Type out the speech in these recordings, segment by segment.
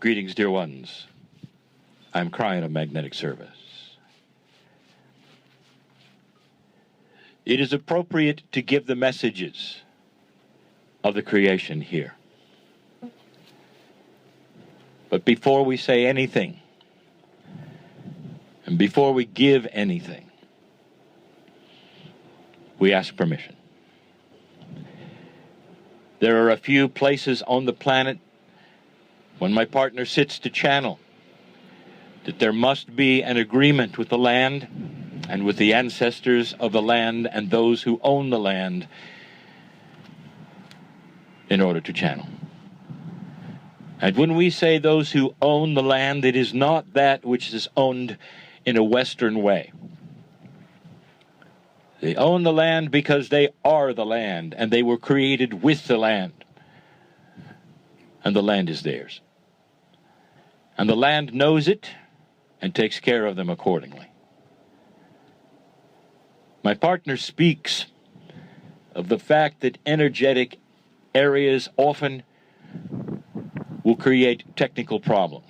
Greetings, dear ones. I'm Kryon of Magnetic Service. It is appropriate to give the messages of the creation here. But before we say anything, and before we give anything, we ask permission. There are a few places on the planet when my partner sits to channel that there must be an agreement with the land and with the ancestors of the land and those who own the land in order to channel. And when we say those who own the land, it is not that which is owned in a Western way. They own the land because they are the land, and they were created with the land. And the land is theirs. And the land knows it and takes care of them accordingly. My partner speaks of the fact that energetic areas often will create technical problems.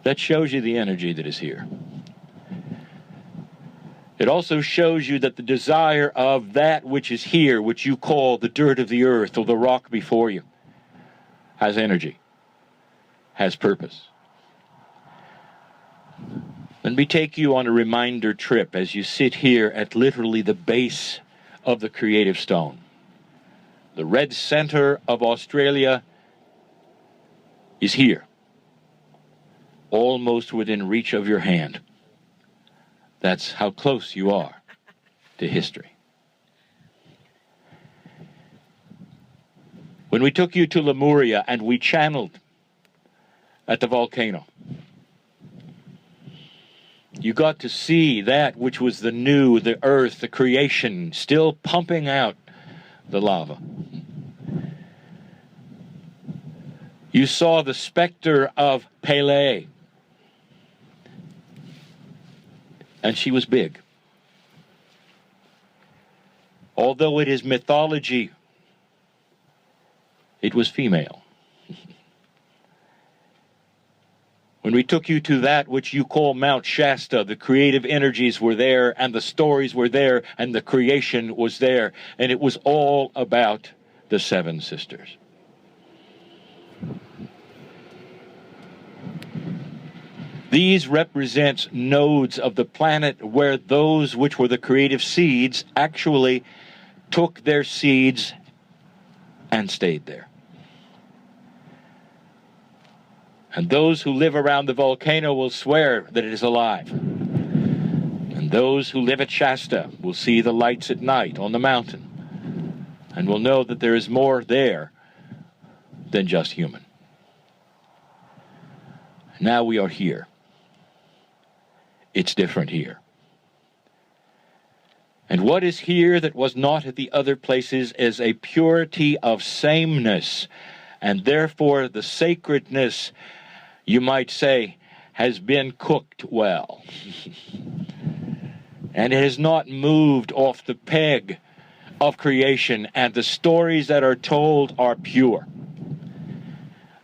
That shows you the energy that is here. It also shows you that the desire of that which is here, which you call the dirt of the earth or the rock before you, has energy, has purpose. Let me take you on a reminder trip as you sit here at literally the base of the creative stone. The red center of Australia is here, almost within reach of your hand. That's how close you are to history. When we took you to Lemuria and we channeled at the volcano, you got to see that which was the new, the earth, the creation, still pumping out the lava. You saw the specter of Pele, and she was big. Although it is mythology, it was female. When we took you to that which you call Mount Shasta, the creative energies were there, and the stories were there, and the creation was there, and it was all about the seven sisters. These represent nodes of the planet where those which were the creative seeds actually took their seeds and stayed there. And those who live around the volcano will swear that it is alive. And those who live at Shasta will see the lights at night on the mountain and will know that there is more there than just human. Now we are here. It's different here. And what is here that was not at the other places is a purity of sameness, and therefore the sacredness, you might say, has been cooked well. And it has not moved off the peg of creation, and the stories that are told are pure.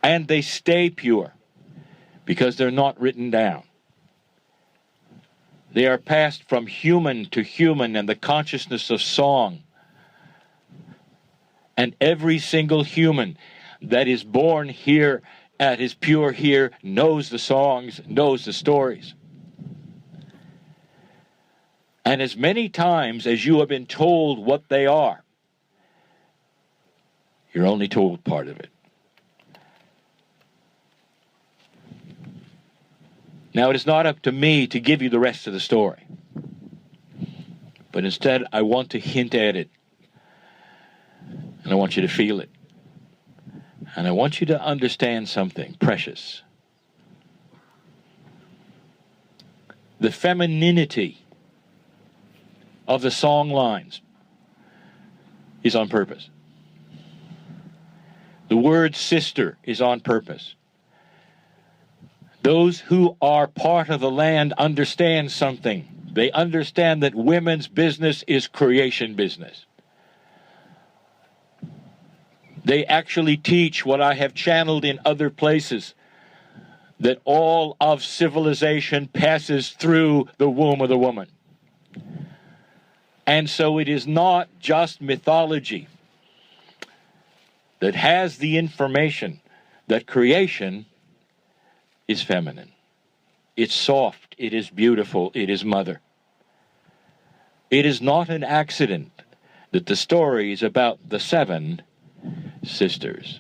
And they stay pure because they're not written down. They are passed from human to human and the consciousness of song. And every single human that is born here, that is pure here, knows the songs, knows the stories. And as many times as you have been told what they are, you're only told part of it. Now, it is not up to me to give you the rest of the story. But instead, I want to hint at it. And I want you to feel it. And I want you to understand something precious. The femininity of the song lines is on purpose. The word sister is on purpose. Those who are part of the land understand something. They understand that women's business is creation business. They actually teach what I have channeled in other places, that all of civilization passes through the womb of the woman. And so it is not just mythology that has the information that creation is feminine. It's soft, it is beautiful, it is mother. It is not an accident that the story is about the 7 sisters.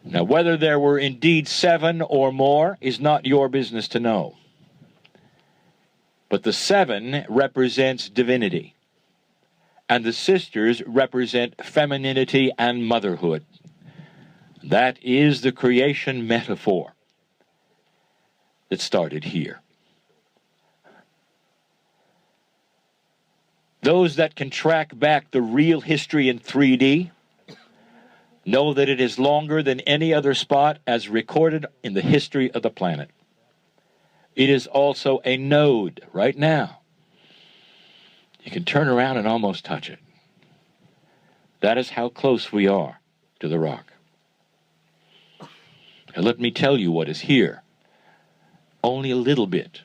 Now, whether there were indeed 7 or more is not your business to know. But the 7 represents divinity, and the sisters represent femininity and motherhood. That is the creation metaphor that started here. Those that can track back the real history in 3D know that it is longer than any other spot as recorded in the history of the planet. It is also a node right now. You can turn around and almost touch it. That is how close we are to the rock. Now let me tell you what is here. Only a little bit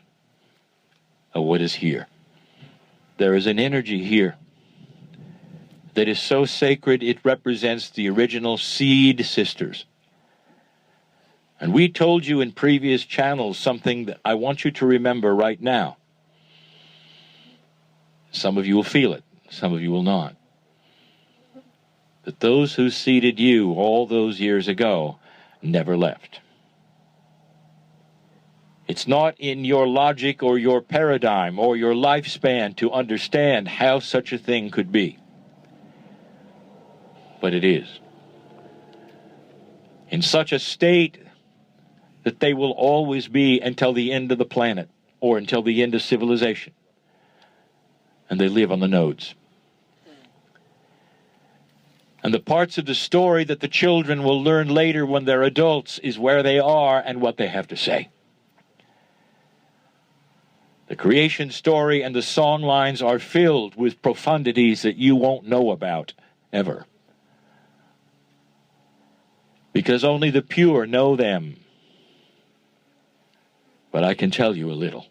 of what is here. There is an energy here that is so sacred it represents the original seed sisters. And we told you in previous channels something that I want you to remember right now. Some of you will feel it, some of you will not. That those who seeded you all those years ago never left. It's not in your logic or your paradigm or your lifespan to understand how such a thing could be. But it is. In such a state that they will always be until the end of the planet or until the end of civilization. And they live on the nodes. And the parts of the story that the children will learn later when they're adults is where they are and what they have to say. The creation story and the song lines are filled with profundities that you won't know about ever. Because only the pure know them. But I can tell you a little.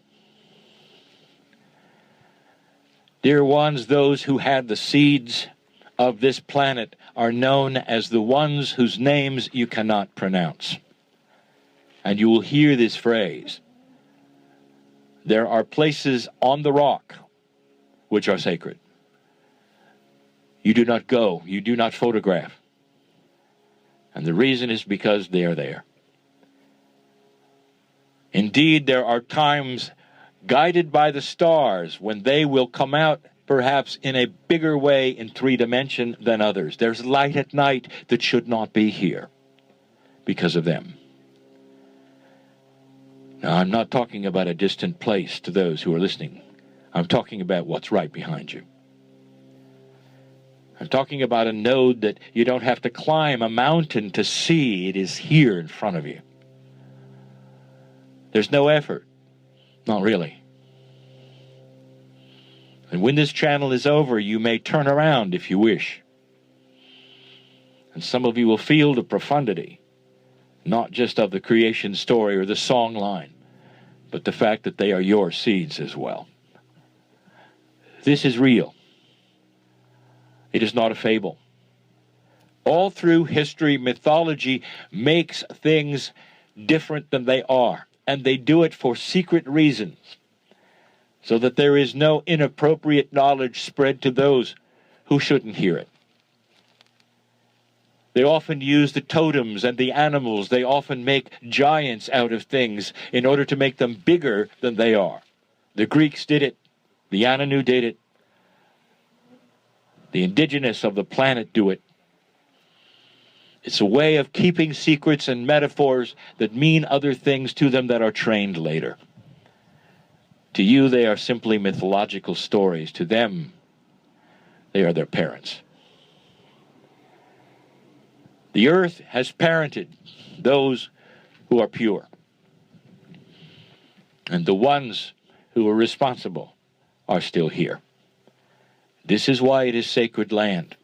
Dear ones, those who had the seeds of this planet are known as the ones whose names you cannot pronounce. And you will hear this phrase. There are places on the rock which are sacred. You do not go, you do not photograph. And the reason is because they are there. Indeed, there are times guided by the stars when they will come out perhaps in a bigger way in 3D than others. There's light at night that should not be here because of them. Now, I'm not talking about a distant place to those who are listening. I'm talking about what's right behind you. I'm talking about a node that you don't have to climb a mountain to see. It is here in front of you. There's no effort. Not really. And when this channel is over, you may turn around if you wish. And some of you will feel the profundity, not just of the creation story or the song line, but the fact that they are your seeds as well. This is real. It is not a fable. All through history, mythology makes things different than they are, and they do it for secret reasons, so that there is no inappropriate knowledge spread to those who shouldn't hear it. They often use the totems and the animals. They often make giants out of things in order to make them bigger than they are. The Greeks did it. The Anu did it. The indigenous of the planet do it. It's a way of keeping secrets and metaphors that mean other things to them that are trained later. To you, they are simply mythological stories. To them, they are their parents. The earth has parented those who are pure. And the ones who are responsible are still here. This is why it is sacred land.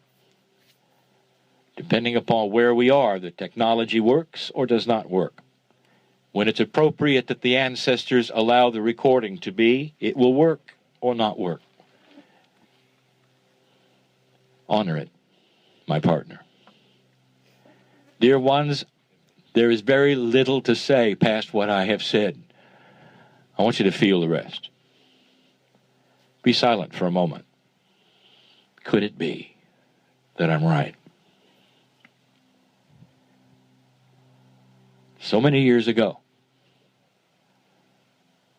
To Depending upon where we are, the technology works or does not work. When it's appropriate that the ancestors allow the recording to be, it will work or not work. Honor it, my partner. Dear ones, there is very little to say past what I have said. I want you to feel the rest. Be silent for a moment. Could it be that I'm right? So many years ago,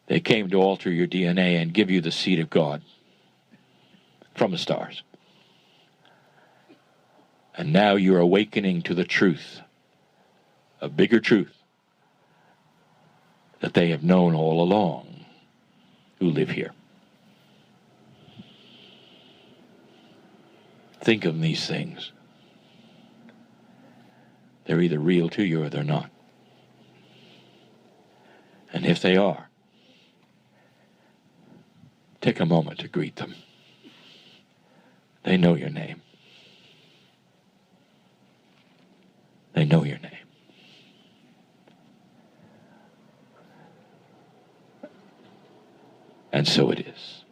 they came to alter your DNA and give you the seed of God from the stars. And now you're awakening to the truth, a bigger truth that they have known all along who live here. Think of these things. They're either real to you or they're not. And if they are, take a moment to greet them. They know your name. They know your name. And so it is.